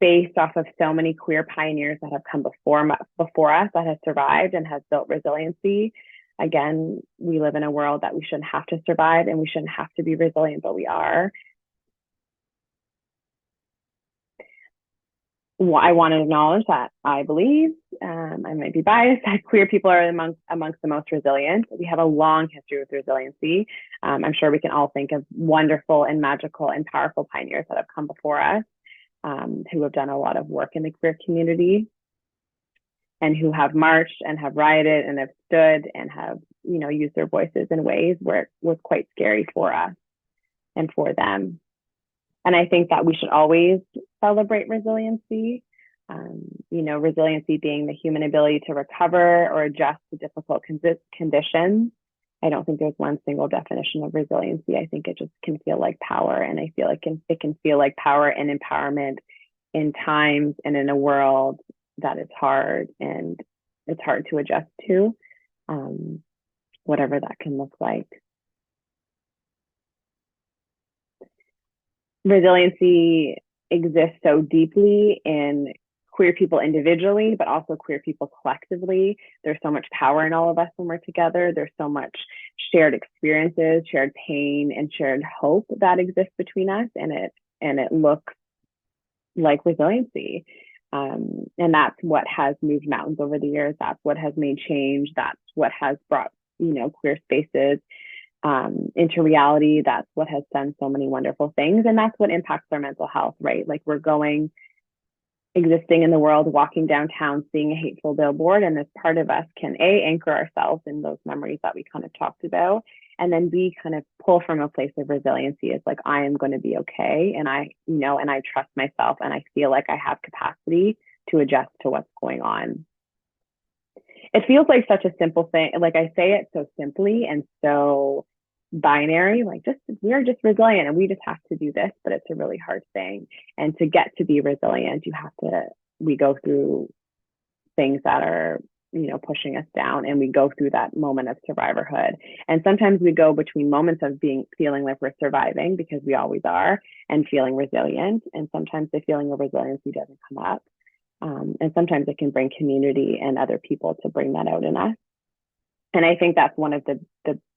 based off of so many queer pioneers that have come before us, that has survived and has built resiliency. Again, we live in a world that we shouldn't have to survive and we shouldn't have to be resilient, but we are. I want to acknowledge that I believe, I might be biased, that queer people are amongst the most resilient. We have a long history with resiliency. I'm sure we can all think of wonderful and magical and powerful pioneers that have come before us, who have done a lot of work in the queer community, and who have marched and have rioted and have stood and have, used their voices in ways where it was quite scary for us and for them. And I think that we should always celebrate resiliency, resiliency being the human ability to recover or adjust to difficult conditions. I don't think there's one single definition of resiliency. I think it just can feel like power. And I feel like it can feel like power and empowerment in times and in a world that is hard, and it's hard to adjust to, whatever that can look like. Resiliency exists so deeply in queer people individually, but also queer people collectively. There's so much power in all of us when we're together. There's so much shared experiences, shared pain, and shared hope that exists between us, and it looks like resiliency. And that's what has moved mountains over the years. That's what has made change. That's what has brought, queer spaces into reality. That's what has done so many wonderful things. And that's what impacts our mental health, right? Like existing in the world, walking downtown, seeing a hateful billboard, and this part of us can anchor ourselves in those memories that we kind of talked about, and then B, kind of pull from a place of resiliency. It's like, I am going to be okay. And I trust myself, and I feel like I have capacity to adjust to what's going on. It feels like such a simple thing. Like I say it so simply and so binary, like we're just resilient and we just have to do this, but it's a really hard thing. And to get to be resilient, we go through things that are, pushing us down, and we go through that moment of survivorhood. And sometimes we go between moments of feeling like we're surviving, because we always are, and feeling resilient. And sometimes the feeling of resiliency doesn't come up. And sometimes it can bring community and other people to bring that out in us. And I think that's one of the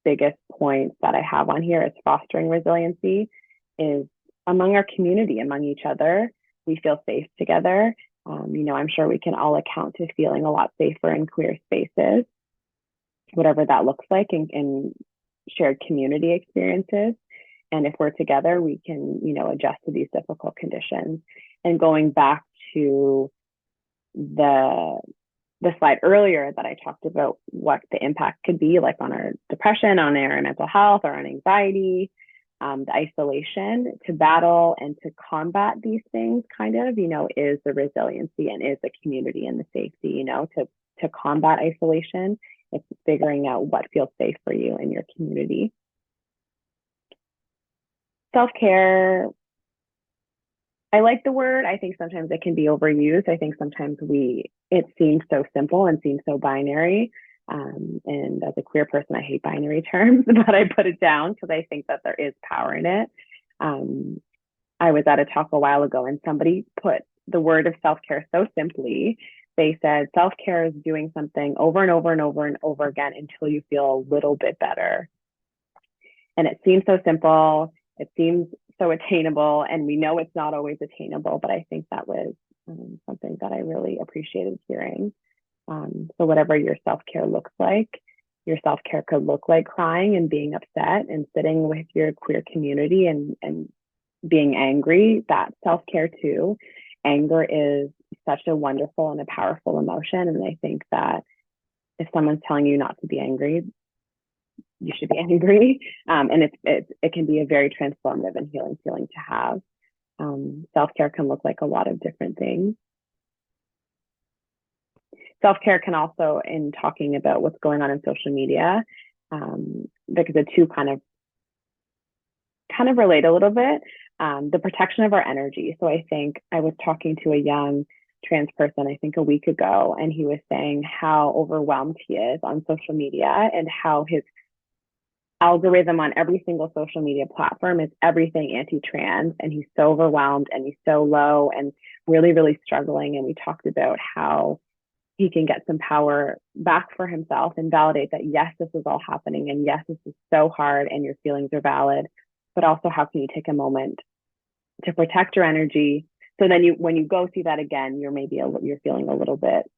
biggest points that I have on here is fostering resiliency is among our community, among each other. we feel safe together. I'm sure we can all account to feeling a lot safer in queer spaces, whatever that looks like in shared community experiences. And if we're together, we can, adjust to these difficult conditions. And going back to the slide earlier that I talked about what the impact could be like on our depression, on our mental health, or on anxiety, the isolation, to battle and to combat these things is the resiliency and is the community and the safety, to combat isolation. It's figuring out what feels safe for you in your community. Self-care, I like the word. I think sometimes it can be overused. I think sometimes it seems so simple and seems so binary. And as a queer person, I hate binary terms, but I put it down because I think that there is power in it. I was at a talk a while ago and somebody put the word of self-care so simply. They said, self-care is doing something over and over and over and over again until you feel a little bit better. And it seems so simple. It seems so attainable, and we know it's not always attainable, but I think that was something that I really appreciated hearing. So whatever your self-care looks like, your self-care could look like crying and being upset and sitting with your queer community and being angry. That's self-care too. Anger is such a wonderful and a powerful emotion. And I think that if someone's telling you not to be angry, you should be angry. And it can be a very transformative and healing feeling to have. Self-care can look like a lot of different things. Self-care can also, in talking about what's going on in social media, because the two kind of relate a little bit, the protection of our energy. So I think I was talking to a young trans person, I think a week ago, and he was saying how overwhelmed he is on social media and how his algorithm on every single social media platform is everything anti-trans, and he's so overwhelmed and he's so low and really, really struggling. And we talked about how he can get some power back for himself and validate that, yes, this is all happening, and yes, this is so hard and your feelings are valid, but also how can you take a moment to protect your energy so then when you go see that again, you're feeling a little bit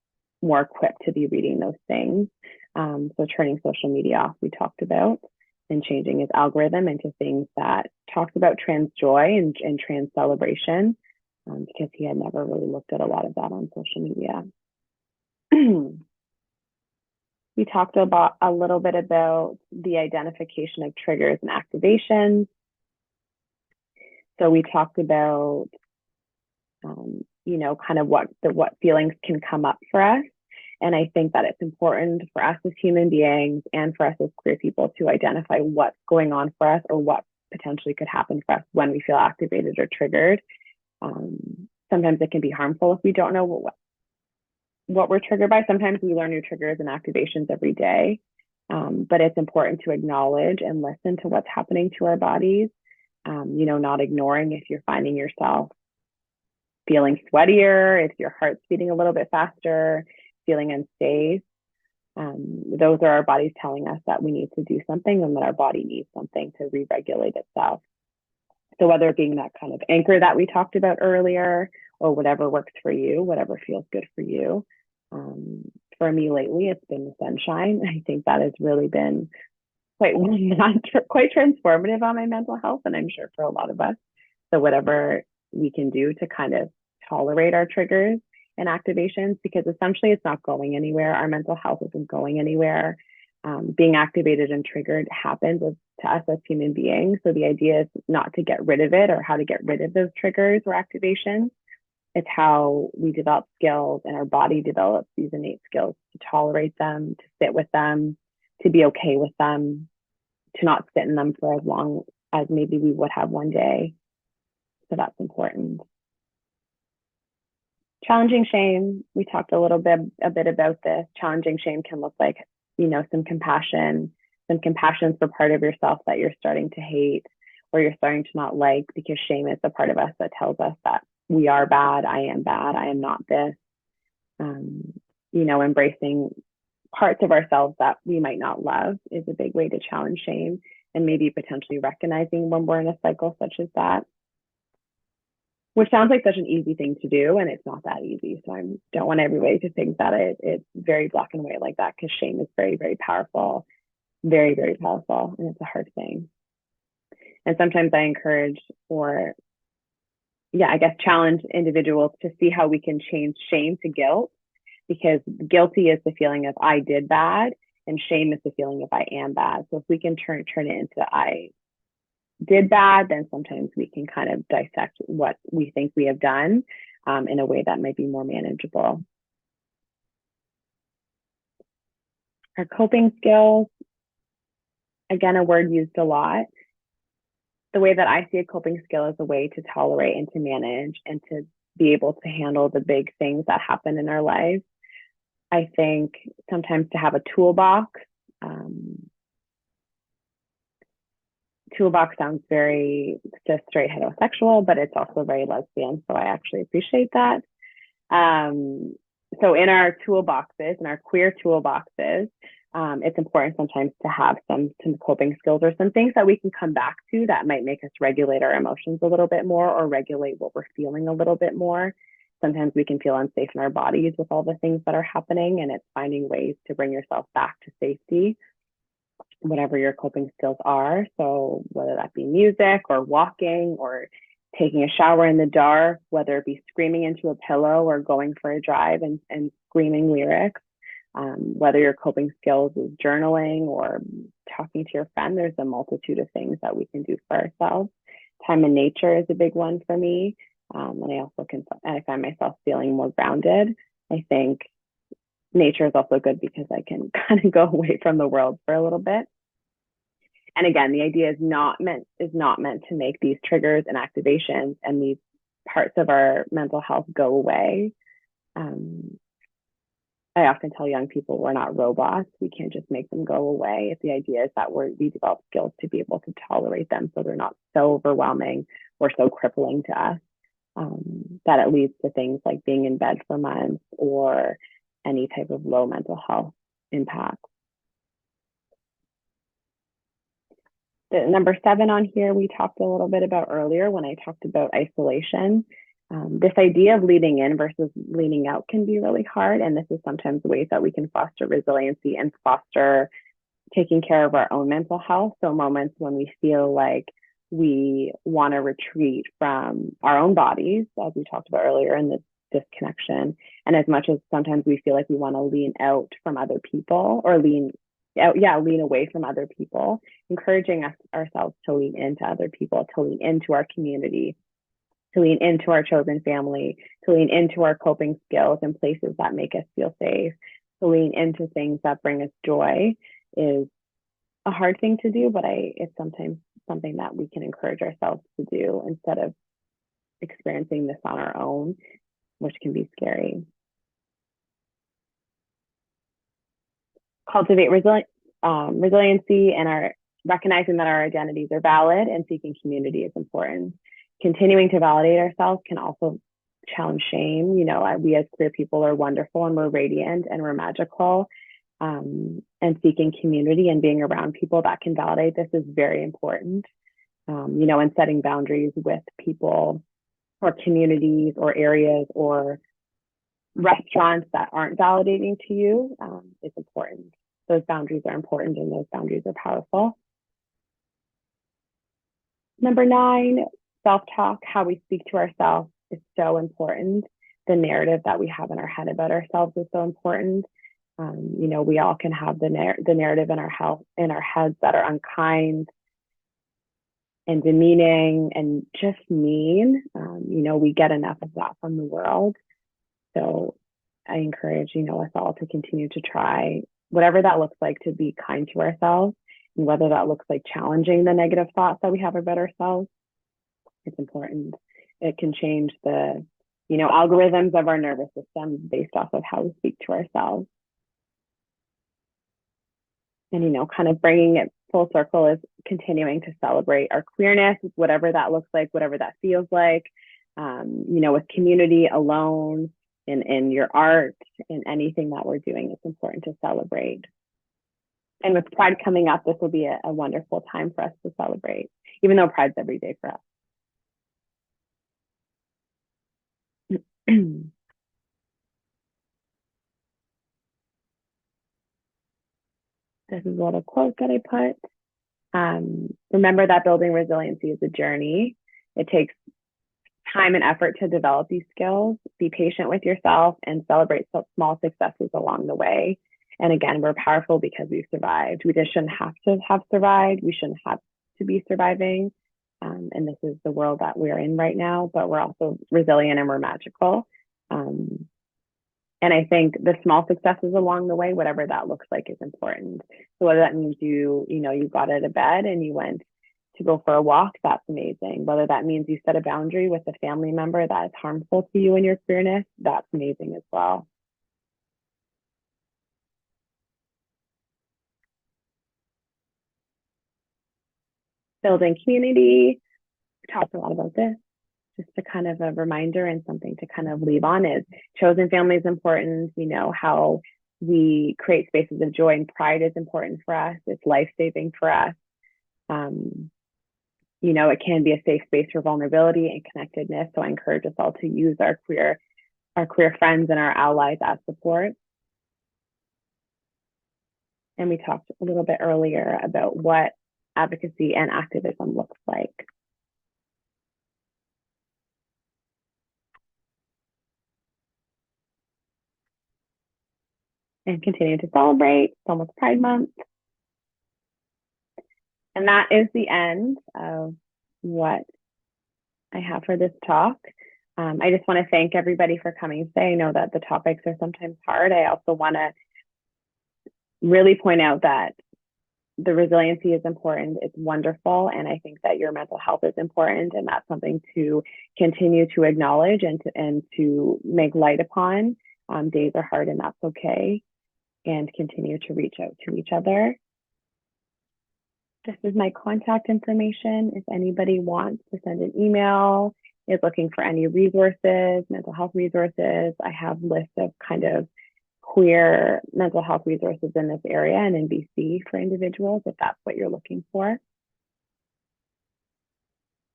more equipped to be reading those things. So turning social media off, we talked about, and changing his algorithm into things that talked about trans joy and trans celebration, because he had never really looked at a lot of that on social media. We talked about a little bit about the identification of triggers and activations. So we talked about, kind of what feelings can come up for us. And I think that it's important for us as human beings and for us as queer people to identify what's going on for us or what potentially could happen for us when we feel activated or triggered. Sometimes it can be harmful if we don't know what we're triggered by. Sometimes we learn new triggers and activations every day, but it's important to acknowledge and listen to what's happening to our bodies, not ignoring if you're finding yourself feeling sweatier, if your heart's beating a little bit faster, feeling unsafe. Those are our bodies telling us that we need to do something and that our body needs something to re-regulate itself. So whether it being that kind of anchor that we talked about earlier, or whatever works for you, whatever feels good for you. For me lately, it's been the sunshine. I think that has really been quite transformative on my mental health, and I'm sure for a lot of us. So whatever we can do to kind of tolerate our triggers and activations, because essentially it's not going anywhere. Our mental health isn't going anywhere. Being activated and triggered happens to us as human beings. So the idea is not to get rid of it or how to get rid of those triggers or activations. It's how we develop skills, and our body develops these innate skills to tolerate them, to sit with them, to be okay with them, to not sit in them for as long as maybe we would have one day. So that's important. Challenging shame. We talked a bit about this. Challenging shame can look like, some compassion for part of yourself that you're starting to hate or you're starting to not like, because shame is the part of us that tells us that we are bad, I am not this. Embracing parts of ourselves that we might not love is a big way to challenge shame, and maybe potentially recognizing when we're in a cycle such as that. which sounds like such an easy thing to do, and it's not that easy. So I don't want everybody to think that it's very black and white like that, because shame is very, very powerful, very, very powerful, and it's a hard thing. And sometimes I encourage, or yeah, I guess challenge individuals to see how we can change shame to guilt, because guilty is the feeling of I did bad, and shame is the feeling of I am bad. So if we can turn it into I did bad, then sometimes we can kind of dissect what we think we have done in a way that might be more manageable. Our coping skills, again, a word used a lot. The way that I see a coping skill is a way to tolerate and to manage and to be able to handle the big things that happen in our lives. I think sometimes to have a toolbox. Toolbox sounds very just straight heterosexual, but it's also very lesbian. So I actually appreciate that. So in our toolboxes, in our queer toolboxes, it's important sometimes to have some coping skills or some things that we can come back to that might make us regulate our emotions a little bit more, or regulate what we're feeling a little bit more. Sometimes we can feel unsafe in our bodies with all the things that are happening, and it's finding ways to bring yourself back to safety, whatever your coping skills are. So whether that be music or walking or taking a shower in the dark, whether it be screaming into a pillow or going for a drive and screaming lyrics, whether your coping skills is journaling or talking to your friend, there's a multitude of things that we can do for ourselves. Time in nature is a big one for me. And I find myself feeling more grounded. I think nature is also good because I can kind of go away from the world for a little bit. And again, the idea is not meant to make these triggers and activations and these parts of our mental health go away. I often tell young people we're not robots. We can't just make them go away. If the idea is that we develop skills to be able to tolerate them so they're not so overwhelming or so crippling to us, that it leads to things like being in bed for months or any type of low mental health impact. The number 7 on here, we talked a little bit about earlier when I talked about isolation. This idea of leaning in versus leaning out can be really hard. And this is sometimes ways that we can foster resiliency and foster taking care of our own mental health. So moments when we feel like we want to retreat from our own bodies, as we talked about earlier in the disconnection. And as much as sometimes we feel like we want to lean out from other people or lean away from other people, encouraging ourselves to lean into other people, to lean into our community, to lean into our chosen family, to lean into our coping skills and places that make us feel safe, to lean into things that bring us joy is a hard thing to do, but it's sometimes something that we can encourage ourselves to do instead of experiencing this on our own, which can be scary. Cultivate resiliency and recognizing that our identities are valid and seeking community is important. Continuing to validate ourselves can also challenge shame. We as queer people are wonderful and we're radiant and we're magical. And seeking community and being around people that can validate this is very important. And setting boundaries with people or communities or areas or restaurants that aren't validating to you is important. Those boundaries are important and those boundaries are powerful. Number 9, self-talk, how we speak to ourselves is so important. The narrative that we have in our head about ourselves is so important. We all can have the narrative in our heads that are unkind and demeaning and just mean. We get enough of that from the world. So I encourage, us all to continue to try whatever that looks like to be kind to ourselves, and whether that looks like challenging the negative thoughts that we have about ourselves. It's important. It can change the, algorithms of our nervous system based off of how we speak to ourselves. And, kind of bringing it full circle is continuing to celebrate our queerness, whatever that looks like, whatever that feels like, with community, alone, in your art, in anything that we're doing, it's important to celebrate. And with Pride coming up, this will be a wonderful time for us to celebrate, even though Pride's every day for us. This is a little quote that I put. Remember that building resiliency is a journey. It takes time and effort to develop these skills. Be patient with yourself and celebrate small successes along the way. And again, we're powerful because we've survived. We just shouldn't have to have survived. We shouldn't have to be surviving. And this is the world that we're in right now, but we're also resilient and we're magical. And I think the small successes along the way, whatever that looks like, is important. So whether that means you got out of bed and you went to go for a walk, that's amazing. Whether that means you set a boundary with a family member that is harmful to you and your queerness, that's amazing as well. Building community, we talked a lot about this. Just a kind of a reminder and something to kind of leave on is chosen family is important. We know how we create spaces of joy and pride is important for us. It's life-saving for us. It can be a safe space for vulnerability and connectedness. So I encourage us all to use our queer friends and our allies as support. And we talked a little bit earlier about what advocacy and activism looks like. And continue to celebrate. It's almost Pride Month. And that is the end of what I have for this talk. I just want to thank everybody for coming today. I know that the topics are sometimes hard. I also want to really point out that the resiliency is important. It's wonderful. And I think that your mental health is important. And that's something to continue to acknowledge and to make light upon. Days are hard and that's okay. And continue to reach out to each other. This is my contact information. If anybody wants to send an email, is looking for any resources, mental health resources, I have lists of kind of queer mental health resources in this area and in BC for individuals, if that's what you're looking for.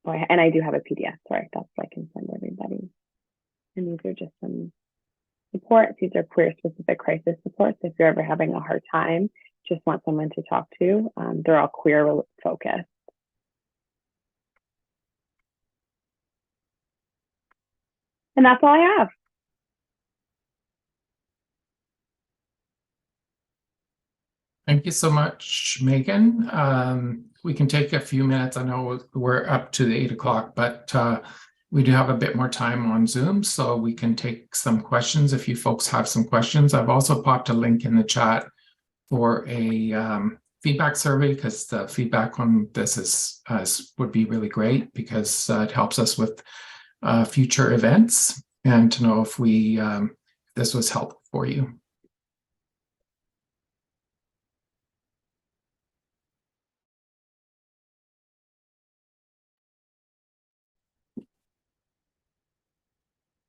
And I do have a PDF, sorry, that's what I can send everybody. And these are just some supports. These are queer specific crisis supports. If you're ever having a hard time, just want someone to talk to, they're all queer focused. And that's all I have. Thank you so much, Megan. We can take a few minutes. I know we're up to the 8 o'clock, but we do have a bit more time on Zoom, so we can take some questions if you folks have some questions. I've also popped a link in the chat for a feedback survey, because the feedback on this would be really great, because it helps us with future events and to know if this was helpful for you.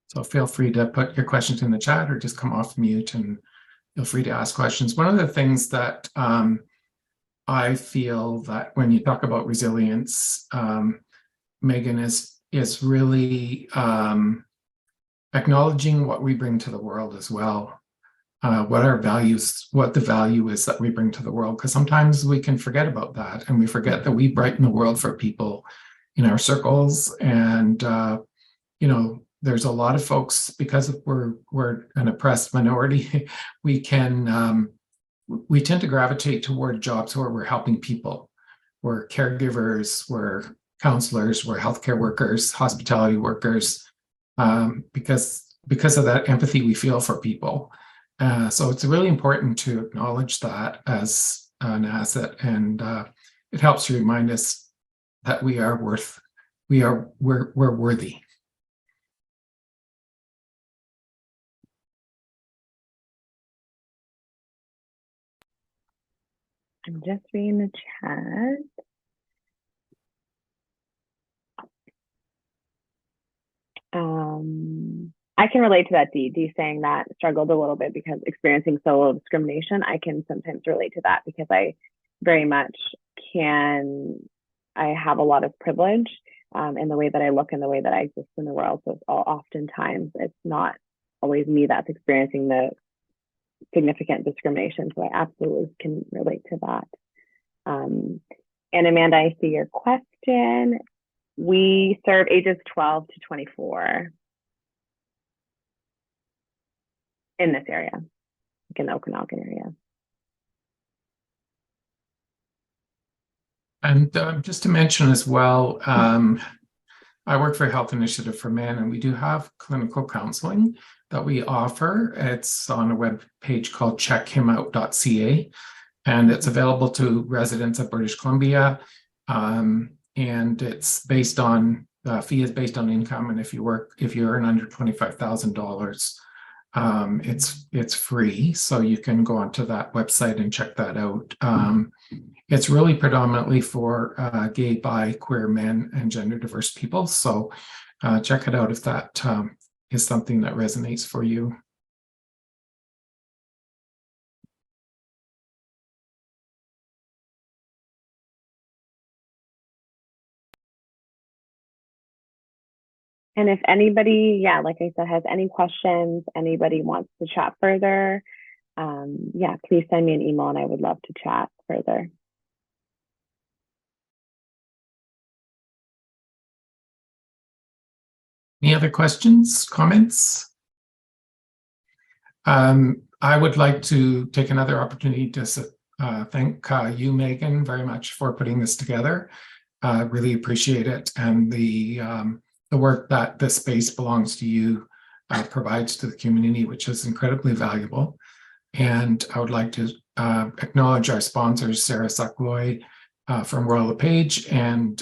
So feel free to put your questions in the chat or just come off mute and feel free to ask questions. One of the things that I feel that when you talk about resilience, Megan, is really acknowledging what we bring to the world as well, what our values, what the value is that we bring to the world, because sometimes we can forget about that, and we forget that we brighten the world for people in our circles. And there's a lot of folks, because we're an oppressed minority, we tend to gravitate toward jobs where we're helping people. We're caregivers, we're counselors, we're healthcare workers, hospitality workers, because of that empathy we feel for people. So it's really important to acknowledge that as an asset, and it helps to remind us that we're worthy. I'm just reading the chat. I can relate to that, Dee saying that struggled a little bit because experiencing solo discrimination. I can sometimes relate to that because I very much I have a lot of privilege, in the way that I look and the way that I exist in the world. So oftentimes it's not always me that's experiencing the significant discrimination. So I absolutely can relate to that. And Amanda, I see your question. We serve ages 12 to 24 in this area, like in the Okanagan area. And just to mention as well, I work for Health Initiative for Men, and we do have clinical counseling that we offer. It's on a web page called checkhimout.ca, and it's available to residents of British Columbia. And it's based on, the fee is based on income. And if you earn under $25,000, it's free. So you can go onto that website and check that out. It's really predominantly for gay, bi, queer men and gender diverse people. So check it out if that is something that resonates for you. And if anybody, yeah, like I said, has any questions, anybody wants to chat further, yeah, please send me an email and I would love to chat further. Any other questions, comments? I would like to take another opportunity to thank you, Megan, very much for putting this together. Really appreciate it. And the work that this space belongs to you provides to the community, which is incredibly valuable. And I would like to acknowledge our sponsors, Sarah Suckloy from Royal LePage and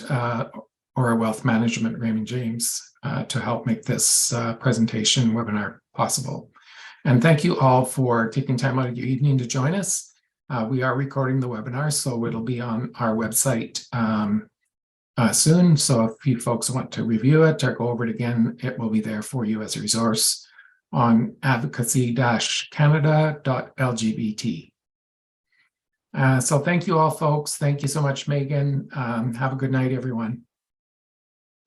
Aura Wealth Management, Raymond James, to help make this presentation webinar possible. And thank you all for taking time out of your evening to join us. We are recording the webinar, so it'll be on our website soon. So if you folks want to review it or go over it again, it will be there for you as a resource on advocacy-canada.lgbt. So thank you all, folks. Thank you so much, Megan. Have a good night, everyone.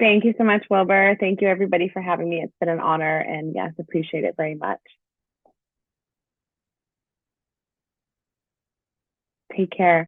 Thank you so much, Wilbur. Thank you, everybody, for having me. It's been an honor, and yes, appreciate it very much. Take care.